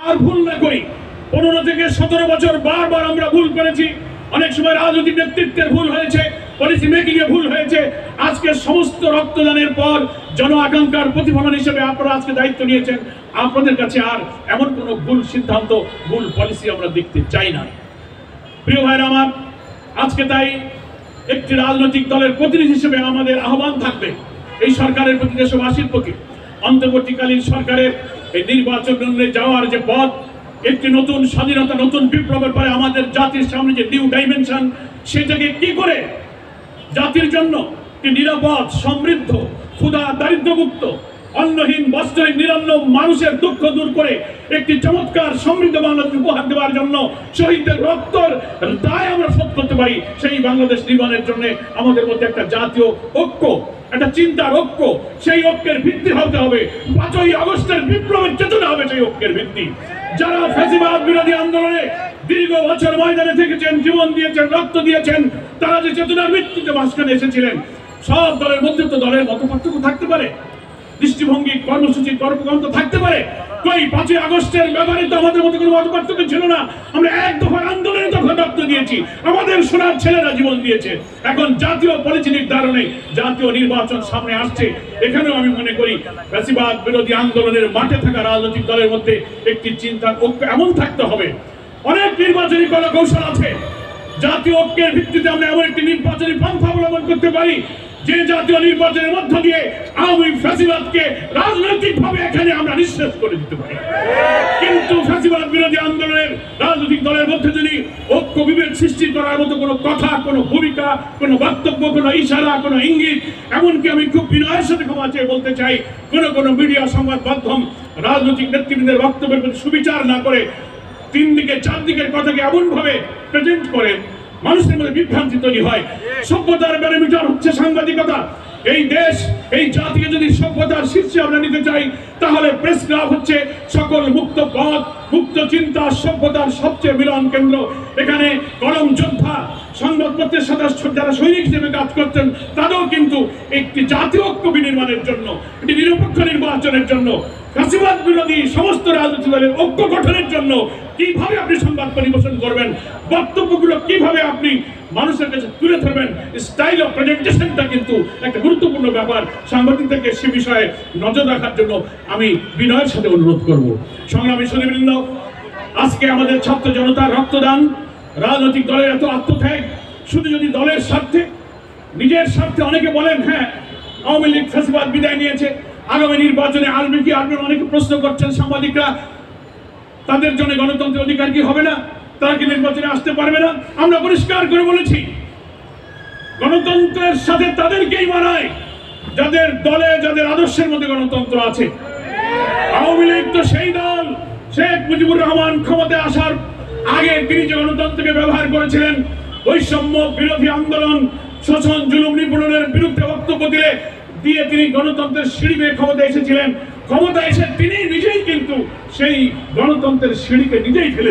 আর ভুল না করি। 15 থেকে 17 বছর বারবার আমরা ভুল করেছি। অনেক সময় রাজনৈতিক নেতৃত্বের ভুল হয়েছে, পলিসি মেকিং এ ভুল হয়েছে। আজকে সমস্ত রক্তদানের পর জন আকাঙ্ক্ষার প্রতিফলন হিসেবে আপনারা আজকে দায়িত্ব নিয়েছেন। আপনাদের কাছে আর এমন কোনো ভুল সিদ্ধান্ত, ভুল পলিসি আমরা দেখতে চাই না। প্রিয় ভাইরা আমার, আজকে তাই একটি রাজনৈতিক দলের প্রতিনিধি হিসেবে আমাদের আহ্বান থাকবে এই সরকারের প্রতি, দেশবাসীর প্রতি, অন্তর্বর্তীকালীন সরকারের এই নির্বাচনে যাওয়ার যে পথ, একটি নতুন স্বাধীনতা, নতুন বিপ্লবের পরে আমাদের জাতির সামনে যে নিউ ডাইমেনশন, সেটাকে কি করে জাতির জন্য একটি নিরাপদ, সমৃদ্ধ, ক্ষুধা দারিদ্র্যমুক্ত, অন্নহীন, বস্ত্রহীন, নিরন্ন মানুষের দুঃখ দূর করে একটি চমৎকার সমৃদ্ধ বাংলাদেশ উপহার দেওয়ার জন্য শহীদদের রক্তের দায় আমরা শোধ করতে পারি, সেই বাংলাদেশ নির্মাণের জন্য আমাদের মধ্যে একটা জাতীয় ঐক্য, একটা চিন্তার ঐক্য, সেই ঐক্যের ভিত্তি হতে হবে। 5ই আগস্টের বিপ্লবের চেতনা হবে সেই ঐক্যের ভিত্তি। যারা ফ্যাসিবাদ বিরোধী আন্দোলনে দীর্ঘ বছর ময়দানে থেকেছেন, জীবন দিয়েছেন, রক্ত দিয়েছেন, তারা যে চেতনার ভিত্তিতে মাঝখানে এসেছিলেন, সব দলের মধ্যে তো দলের মতপার্থক্য থাকতে পারে, দৃষ্টিভঙ্গি, কর্মসূচি, কর্মকাণ্ড থাকতে পারে। কই 5ই আগস্টের ব্যাপারে তো আমাদের মধ্যে কোনো মতপার্থক্য ছিল না। আমরা এক দফার আন্দোলনে তখন রক্ত দিয়েছি, আমাদের সোনার ছেলেরা জীবন দিয়েছে। এখন জাতীয় পলিসি নির্ধারণে জাতীয় নির্বাচন সামনে আসছে, এখানেও আমি মনে করি ফ্যাসিবাদ বিরোধী আন্দোলনের মাঠে থাকা রাজনৈতিক দলের মধ্যে একটি চিন্তার ঐক্য এমন থাকতে হবে। অনেক নির্বাচনী কৌশল আছে, জাতীয় ঐক্যের ভিত্তিতে আমরা এমন একটি নির্বাচনী পন্থা অবলম্বন করতে পারি যে জাতীয় নির্বাচনের মধ্য দিয়ে আওয়ামী ফ্যাসিবাদকে রাজনৈতিকভাবে এখানে আমরা নিঃশেষ করে দিতে পারি। কিন্তু ফ্যাসিবাদ বিরোধী আন্দোলনের রাজনৈতিক দলের মধ্যে যদি ঐক্য বিভেদ সৃষ্টি করার মতো কোনো কথা, কোনো ভূমিকা, কোনো বক্তব্য, কোনো ইশারা, কোনো ইঙ্গিত, এমনকি আমি খুব বিনয়ের সাথে ক্ষমা চেয়ে বলতে চাই, কোনো মিডিয়া সংবাদ মাধ্যম রাজনৈতিক নেতৃবৃন্দের বক্তব্যের প্রতি সুবিচার না করে 3 দিকে 4 দিকের কথাকে এমন ভাবে প্রেজেন্ট করেন, মানুষের মধ্যে বিভ্রান্তি তৈরি হয়। সভ্যতার ব্যারোমিটার হচ্ছে সাংবাদিকতা। এই দেশ, এই জাতিকে যদি সভ্যতার শীর্ষে আমরা নিতে চাই, তাহলে প্রেস ক্লাব হচ্ছে সকল মুক্ত পথ, মুক্ত চিন্তা, সভ্যতার সবচেয়ে মিলন কেন্দ্র। এখানে কলম যোদ্ধা, সংবাদপত্রের সাথে যারা সৈনিক হিসেবে কাজ করছেন, তারাও কিন্তু একটি জাতীয় ঐক্য বিনির্মাণের জন্য, একটি নিরপেক্ষ নির্বাচনের জন্য, ফ্যাসিবাদ বিরোধী সমস্ত রাজনৈতিক দলের ঐক্য গঠনের জন্য কিভাবে আপনি সংবাদ পরিবেশন করবেন, বক্তব্যগুলো কিভাবে আপনি মানুষের কাছে তুলে ধরবেন, স্টাইল অফ প্রেজেন্টেশনটা কিন্তু একটা গুরুত্বপূর্ণ ব্যাপার। সাংবাদিকদেরকে সে বিষয়ে নজর রাখার জন্য আমি বিনয়ের সাথে অনুরোধ করব। সংগ্রামী সুধীবৃন্দ, আজকে আমাদের ছাত্র জনতার রক্তদান, রাজনৈতিক দলের এত আত্মত্যাগ, শুধু যদি দলের স্বার্থে, নিজের স্বার্থে, অনেকে বলেন হ্যাঁ আওয়ামী লীগ ফ্যাসিবাদ বিদায় নিয়েছে, আগামী নির্বাচনে আসবে কি আসবে, অনেকে প্রশ্ন করছেন সাংবাদিকরা, তাদের জন্য গণতন্ত্রের অধিকার কি হবে না, তারা কি নির্বাচনে আসতে পারবে না? আমরা পরিষ্কার করে বলেছি, গণতন্ত্রের সাথে তাদেরকেই মানায় যাদের দলে, যাদের আদর্শের মধ্যে গণতন্ত্র আছে। আওয়ামী লীগ তো সেই দল, শেখ মুজিবুর রহমান ক্ষমতায় আসার আগে তিনি যে গণতন্ত্রকে ব্যবহার করেছিলেন বৈষম্য বিরোধী আন্দোলন, শোষণ, জুলুম, নিপীড়নের বিরুদ্ধে বক্তব্য দিয়ে তিনি গণতন্ত্রের সিঁড়ি বেয়ে ক্ষমতায় এসেছিলেন। ক্ষমতা এসে তিনি নিজেই কিন্তু সেই গণতন্ত্রের সিঁড়িকে নিজেই ফেলে